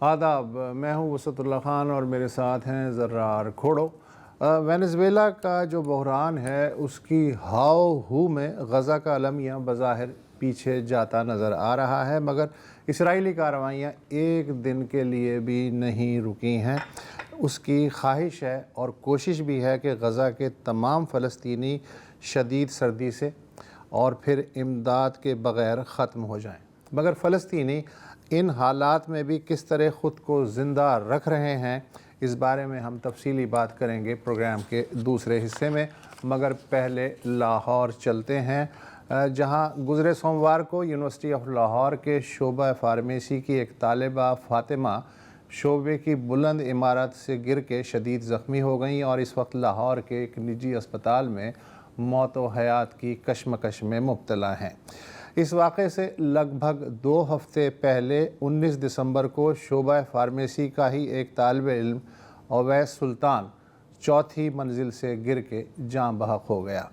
آداب، میں ہوں وسعت اللہ خان اور میرے ساتھ ہیں زرار کھوڑو۔ وینزویلا کا جو بحران ہے اس کی ہاؤ ہو میں غزہ کا المیہ بظاہر پیچھے جاتا نظر آ رہا ہے، مگر اسرائیلی کارروائیاں ایک دن کے لیے بھی نہیں رکی ہیں۔ اس کی خواہش ہے اور کوشش بھی ہے کہ غزہ کے تمام فلسطینی شدید سردی سے اور پھر امداد کے بغیر ختم ہو جائیں، مگر فلسطینی ان حالات میں بھی کس طرح خود کو زندہ رکھ رہے ہیں، اس بارے میں ہم تفصیلی بات کریں گے پروگرام کے دوسرے حصے میں۔ مگر پہلے لاہور چلتے ہیں، جہاں گزرے سوموار کو یونیورسٹی آف لاہور کے شعبہ فارمیسی کی ایک طالبہ فاطمہ شعبے کی بلند عمارت سے گر کے شدید زخمی ہو گئیں اور اس وقت لاہور کے ایک نجی اسپتال میں موت و حیات کی کشمکش میں مبتلا ہیں۔ اس واقعے سے لگ بھگ 2 ہفتے پہلے 19 دسمبر کو شعبہ فارمیسی کا ہی ایک طالب علم اویس سلطان چوتھی منزل سے گر کے جاں بحق ہو گیا۔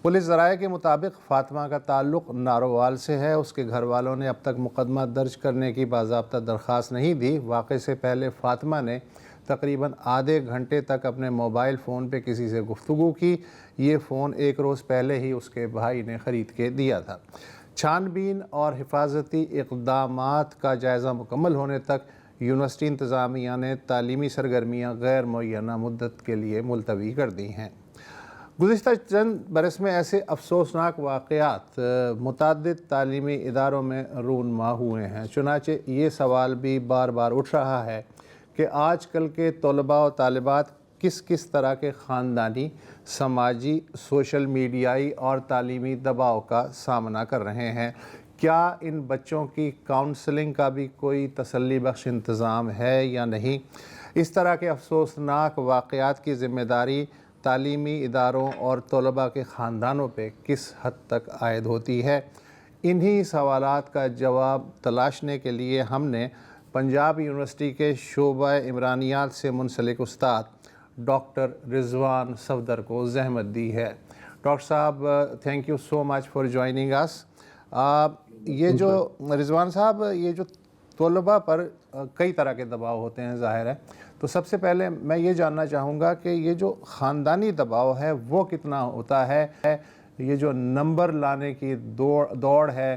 پولیس ذرائع کے مطابق فاطمہ کا تعلق نارووال سے ہے۔ اس کے گھر والوں نے اب تک مقدمہ درج کرنے کی باضابطہ درخواست نہیں دی۔ واقعے سے پہلے فاطمہ نے تقریباً آدھے گھنٹے تک اپنے موبائل فون پہ کسی سے گفتگو کی۔ یہ فون ایک روز پہلے ہی اس کے بھائی نے خرید کے دیا تھا۔ چھان بین اور حفاظتی اقدامات کا جائزہ مکمل ہونے تک یونیورسٹی انتظامیہ نے تعلیمی سرگرمیاں غیر معینہ مدت کے لیے ملتوی کر دی ہیں۔ گزشتہ چند برس میں ایسے افسوسناک واقعات متعدد تعلیمی اداروں میں رونما ہوئے ہیں۔ چنانچہ یہ سوال بھی بار بار اٹھ رہا ہے کہ آج کل کے طلباء و طالبات کس طرح کے خاندانی، سماجی، سوشل میڈیائی اور تعلیمی دباؤ کا سامنا کر رہے ہیں۔ کیا ان بچوں کی کاؤنسلنگ کا بھی کوئی تسلی بخش انتظام ہے یا نہیں؟ اس طرح کے افسوسناک واقعات کی ذمہ داری تعلیمی اداروں اور طلباء کے خاندانوں پہ کس حد تک عائد ہوتی ہے؟ انہی سوالات کا جواب تلاشنے کے لیے ہم نے پنجاب یونیورسٹی کے شعبہ عمرانیات سے منسلک استاد ڈاکٹر رضوان صفدر کو زحمت دی ہے۔ ڈاکٹر صاحب، thank you so much for joining us. یہ جو رضوان صاحب، یہ جو طلباء پر کئی طرح کے دباؤ ہوتے ہیں ظاہر ہے، تو سب سے پہلے میں یہ جاننا چاہوں گا کہ یہ جو خاندانی دباؤ ہے وہ کتنا ہوتا ہے؟ یہ جو نمبر لانے کی دوڑ ہے،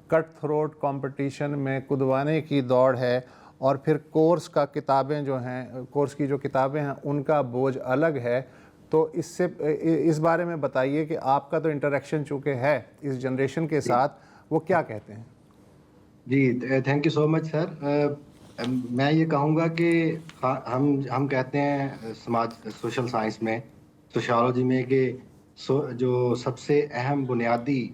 کٹ تھروٹ کمپٹیشن میں کودوانے کی دوڑ ہے، اور پھر کورس کا کتابیں جو ہیں، کورس کی جو کتابیں ہیں ان کا بوجھ الگ ہے، تو اس بارے میں بتائیے کہ آپ کا تو انٹریکشن چونکہ ہے اس جنریشن کے ساتھ، وہ کیا کہتے ہیں؟ جی، تھینک یو سو مچ سر۔ میں یہ کہوں گا کہ ہم کہتے ہیں سوشل سائنس میں، سوشیالوجی میں، کہ جو سب سے اہم بنیادی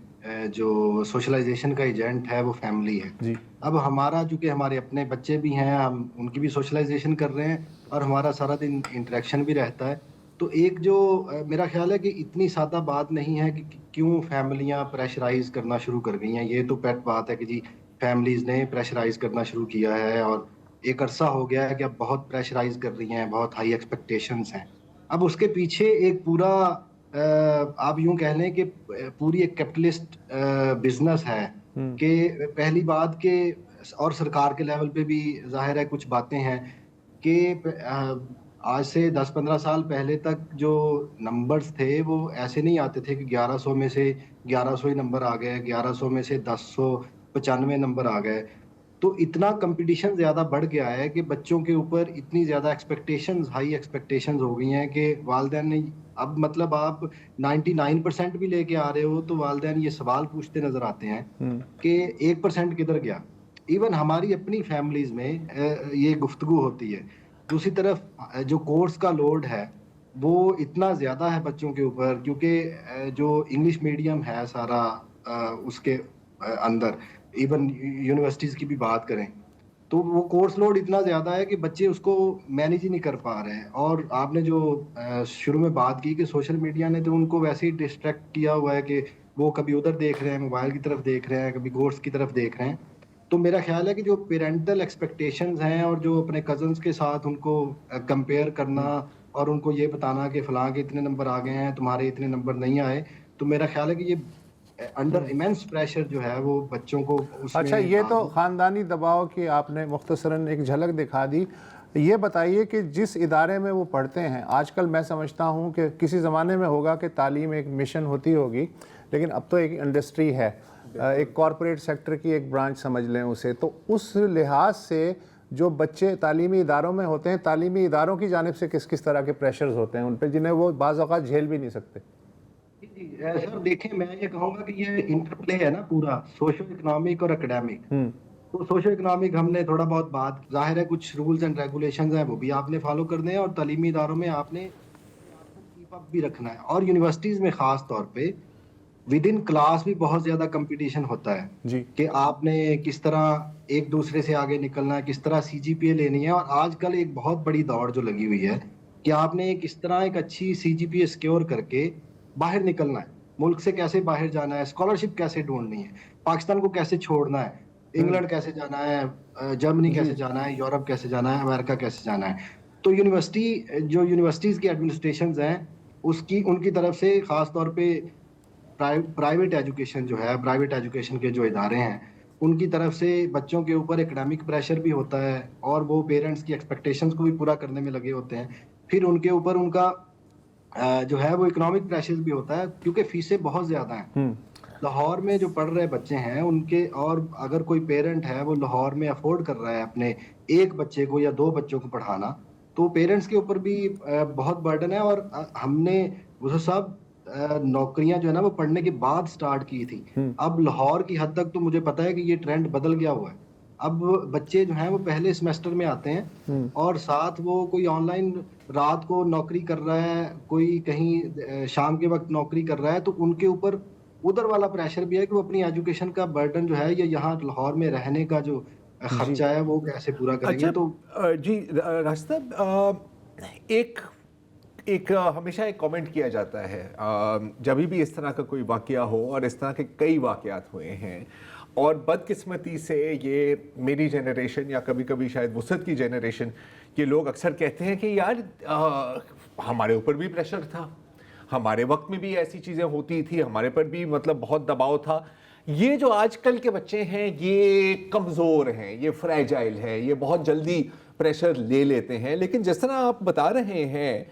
جو سوشلائزیشن کا ایجنٹ ہے وہ فیملی ہے۔ جی، اب ہمارا چونکہ ہمارے اپنے بچے بھی ہیں، ہم ان کی بھی سوشلائزیشن کر رہے ہیں اور ہمارا سارا دن انٹریکشن بھی رہتا ہے، تو ایک جو میرا خیال ہے کہ اتنی سادہ بات نہیں ہے کہ کیوں فیملیاں پریشرائز کرنا شروع کر گئی ہیں۔ یہ تو پیٹ بات ہے کہ جی فیملیز نے پریشرائز کرنا شروع کیا ہے، اور ایک عرصہ ہو گیا ہے کہ اب بہت پریشرائز کر رہی ہیں، بہت ہائی ایکسپیکٹیشنز ہیں۔ اب اس کے پیچھے ایک پورا آپ یوں کہہ لیں کہ پوری ایک کیپٹلسٹ بزنس ہے کہ پہلی بات کہ، اور سرکار کے لیول پہ بھی ظاہر ہے کچھ باتیں ہیں کہ آج سے 10-15 سال پہلے تک جو نمبرز تھے وہ ایسے نہیں آتے تھے کہ 1100 میں سے 1100 ہی نمبر آ گئے، 1100 میں سے 1095 نمبر آ گئے۔ تو اتنا کمپٹیشن زیادہ بڑھ گیا ہے کہ بچوں کے اوپر اتنی زیادہ ایکسپیکٹیشنز، ہائی ایکسپیکٹیشنز ہو گئی ہیں کہ والدین نے اب مطلب آپ 99% بھی لے کے آ رہے ہو تو والدین یہ سوال پوچھتے نظر آتے ہیں کہ 1% کدھر گیا۔ ایون ہماری اپنی فیملیز میں یہ گفتگو ہوتی ہے۔ دوسری طرف جو کورس کا لوڈ ہے وہ اتنا زیادہ ہے بچوں کے اوپر، کیونکہ جو انگلش میڈیم ہے سارا اس کے اندر، ایون یونیورسٹیز کی بھی بات کریں تو وہ کورس لوڈ اتنا زیادہ ہے کہ بچے اس کو مینیج ہی نہیں کر پا رہے ہیں۔ اور آپ نے جو شروع میں بات کی کہ سوشل میڈیا نے تو ان کو ویسے ہی ڈسٹریکٹ کیا ہوا ہے کہ وہ کبھی ادھر دیکھ رہے ہیں، موبائل کی طرف دیکھ رہے ہیں، کبھی کورس کی طرف دیکھ رہے ہیں۔ تو میرا خیال ہے کہ جو پیرنٹل ایکسپیکٹیشنز ہیں اور جو اپنے کزنس کے ساتھ ان کو کمپیئر کرنا اور ان کو یہ بتانا کہ فلاں کے اتنے نمبر آ گئے ہیں، تمہارے اتنے نمبر نہیں آئے، تو میرا خیال ہے کہ یہ انڈر ایمنس پریشر جو ہے وہ بچوں کو اس میں اچھا، یہ تو خاندانی دباؤ کی آپ نے مختصراً ایک جھلک دکھا دی. یہ بتائیے کہ جس ادارے میں وہ پڑھتے ہیں، آج کل میں سمجھتا ہوں کہ کسی زمانے میں ہوگا کہ تعلیم ایک مشن ہوتی ہوگی، لیکن اب تو ایک انڈسٹری ہے، ایک کارپوریٹ سیکٹر کی ایک برانچ سمجھ لیں اسے. تو اس لحاظ سے جو بچے تعلیمی اداروں میں ہوتے ہیں، تعلیمی اداروں کی جانب سے کس کس طرح کے پریشرز ہوتے ہیں ان پہ، جنہیں وہ بعض اوقات جھیل بھی نہیں سکتے؟ جی سر دیکھیں، میں یہ کہوں گا کہ یہ انٹر پلے ہے نا پورا سوشو اکنامک اور اکیڈیمک. تو سوشو اکنامک ہم نے تھوڑا بہت بات، ظاہر ہے کچھ رولز اینڈ ریگولیشنز ہیں وہ بھی آپ نے فالو کرنے ہیں، اور تعلیمی اداروں میں آپ نے آپ کو کیپ اپ بھی رکھنا ہے. اور یونیورسٹیز میں خاص طور پہ ود ان کلاس بھی بہت زیادہ کمپٹیشن ہوتا ہے جی. کہ آپ نے کس طرح ایک دوسرے سے آگے نکلنا ہے، کس طرح سی جی پی اے لینی ہے. اور آج کل ایک بہت بڑی دوڑ جو لگی ہوئی ہے کہ آپ نے کس طرح ایک اچھی سی جی پی اے سکیور کر کے باہر نکلنا ہے، ملک سے کیسے باہر جانا ہے، اسکالرشپ کیسے ڈھونڈنی ہے، پاکستان کو کیسے چھوڑنا ہے، انگلینڈ کیسے جانا ہے، جرمنی کیسے جانا ہے، یورپ کیسے جانا ہے، امریکہ کیسے جانا ہے. تو یونیورسٹیز کی ایڈمنسٹریشنز ہیں ان کی طرف سے خاص طور پہ پرائیویٹ ایجوکیشن جو ہے، پرائیویٹ ایجوکیشن کے جو ادارے ہیں ان کی طرف سے بچوں کے اوپر اکیڈمک پریشر بھی ہوتا ہے، اور وہ پیرنٹس کی ایکسپیکٹیشنز کو بھی پورا کرنے میں لگے ہوتے ہیں. پھر ان کے اوپر ان کا جو ہے وہ اکنامک پریشر بھی ہوتا ہے کیونکہ فیسیں بہت زیادہ ہیں. لاہور میں جو پڑھ رہے بچے ہیں ان کے، اور اگر کوئی پیرنٹ ہے وہ لاہور میں افورڈ کر رہا ہے اپنے ایک بچے کو یا دو بچوں کو پڑھانا، تو پیرنٹس کے اوپر بھی بہت برڈن ہے. اور ہم نے وہ سب نوکریاں جو ہے نا وہ پڑھنے کے بعد سٹارٹ کی تھی. اب لاہور کی حد تک تو مجھے پتا ہے کہ یہ ٹرینڈ بدل گیا ہوا ہے. اب بچے جو ہیں وہ پہلے سیمسٹر میں آتے ہیں اور ساتھ وہ کوئی آن لائن رات کو نوکری کر رہا ہے، کوئی کہیں شام کے وقت نوکری کر رہا ہے. تو ان کے اوپر ادھر والا پریشر بھی ہے کہ وہ اپنی ایجوکیشن کا برڈن جو ہے یا یہاں لاہور میں رہنے کا جو خرچہ ہے وہ کیسے پورا کریں گے. تو جی راشد صاحب، ایک ہمیشہ ایک کامنٹ کیا جاتا ہے جب بھی اس طرح کا کوئی واقعہ ہو، اور اس طرح کے کئی واقعات ہوئے ہیں، اور بدقسمتی سے یہ میری جنریشن یا کبھی کبھی شاید وسعت کی جنریشن کے لوگ اکثر کہتے ہیں کہ یار ہمارے اوپر بھی پریشر تھا، ہمارے وقت میں بھی ایسی چیزیں ہوتی تھی، ہمارے پر بھی مطلب بہت دباؤ تھا. یہ جو آج کل کے بچے ہیں یہ کمزور ہیں، یہ فریجائل ہیں، یہ بہت جلدی پریشر لے لیتے ہیں. لیکن جس طرح آپ بتا رہے ہیں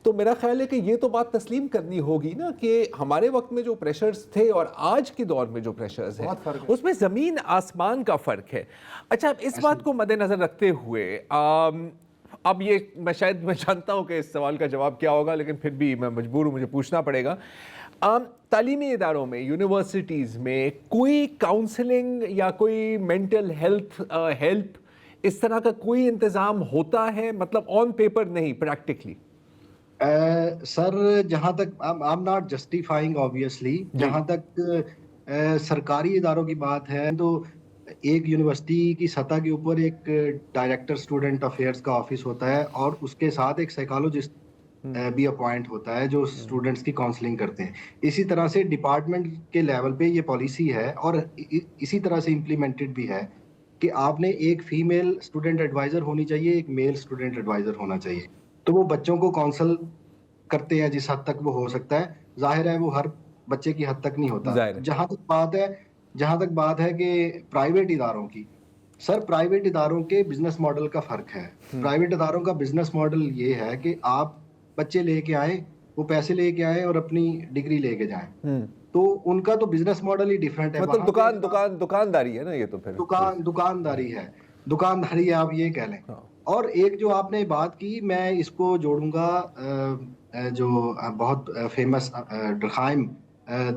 تو میرا خیال ہے کہ یہ تو بات تسلیم کرنی ہوگی نا کہ ہمارے وقت میں جو پریشرز تھے اور آج کے دور میں جو پریشرز ہیں اس میں زمین آسمان کا فرق ہے. اچھا، اس بات کو مد نظر رکھتے ہوئے اب یہ میں جانتا ہوں کہ اس سوال کا جواب کیا ہوگا، لیکن پھر بھی میں مجبور ہوں، مجھے پوچھنا پڑے گا. تعلیمی اداروں میں، یونیورسٹیز میں کوئی کاؤنسلنگ یا کوئی مینٹل ہیلپ اس طرح کا کوئی انتظام ہوتا ہے؟ مطلب آن پیپر نہیں، پریکٹیکلی. سر جہاں تک I'm not justifying obviously، جہاں تک سرکاری اداروں کی بات ہے تو ایک یونیورسٹی کی سطح کے اوپر ایک ڈائریکٹر اسٹوڈنٹ افیئرس کا آفس ہوتا ہے، اور اس کے ساتھ ایک سائیکالوجسٹ بھی اپوائنٹ ہوتا ہے جو اسٹوڈنٹس کی کاؤنسلنگ کرتے ہیں. اسی طرح سے ڈپارٹمنٹ کے لیول پہ یہ پالیسی ہے اور اسی طرح سے امپلیمنٹڈ بھی ہے کہ آپ نے ایک فیمیل اسٹوڈنٹ ایڈوائزر ہونی چاہیے، ایک میل اسٹوڈنٹ ایڈوائزر ہونا چاہیے. تو وہ بچوں کو کاؤنسل کرتے ہیں جس حد تک وہ ہو سکتا ہے. ظاہر ہے وہ ہر بچے کی حد تک نہیں ہوتا. جہاں تک بات ہے کہ پرائیویٹ اداروں کی، سر پرائیویٹ اداروں کے بزنس ماڈل کا فرق ہے. پرائیویٹ اداروں کا بزنس ماڈل یہ ہے کہ آپ بچے لے کے آئیں، وہ پیسے لے کے آئیں اور اپنی ڈگری لے کے جائیں. تو ان کا تو بزنس ماڈل ہی ڈیفرنٹ ہے. مطلب دکانداری ہے نا، یہ تو پھر دکانداری ہے، آپ یہ کہہ لیں. اور ایک جو آپ نے بات کی، میں اس کو جوڑوں گا، جو بہت فیمس ڈرخائم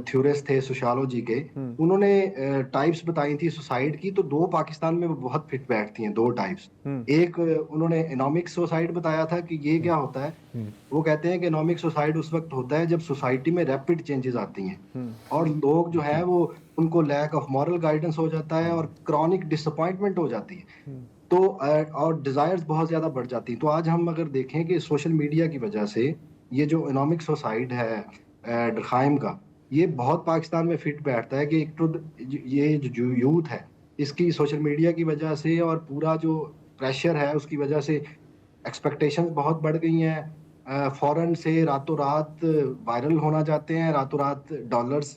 تھیورسٹ تھے سوشیالوجی کے، انہوں نے ٹائپس بتائی تھی سوسائڈ کی. تو دو پاکستان میں وہ بہت فٹ بیٹھتی ہیں، دو ٹائپس. ایک انہوں نے انامک سوسائڈ بتایا تھا کہ یہ کیا ہوتا ہے. وہ کہتے ہیں کہ انامک سوسائڈ اس وقت ہوتا ہے جب سوسائٹی میں ریپڈ چینجز آتی ہیں اور لوگ جو ہے وہ ان کو لیک آف مورل گائیڈنس ہو جاتا ہے اور کرونک ڈس اپوائنٹمنٹ ہو جاتی ہے، تو اور ڈیزائرز بہت زیادہ بڑھ جاتی ہیں. تو آج ہم اگر دیکھیں کہ سوشل میڈیا کی وجہ سے یہ جو انامک سوسائڈ ہے ڈرخائم کا، یہ بہت پاکستان میں فٹ بیٹھتا ہے کہ ایک تو یہ جو یوتھ ہے اس کی سوشل میڈیا کی وجہ سے اور پورا جو پریشر ہے اس کی وجہ سے ایکسپیکٹیشنز بہت بڑھ گئی ہیں. فوراً سے راتوں رات وائرل ہونا چاہتے ہیں، راتوں رات ڈالرز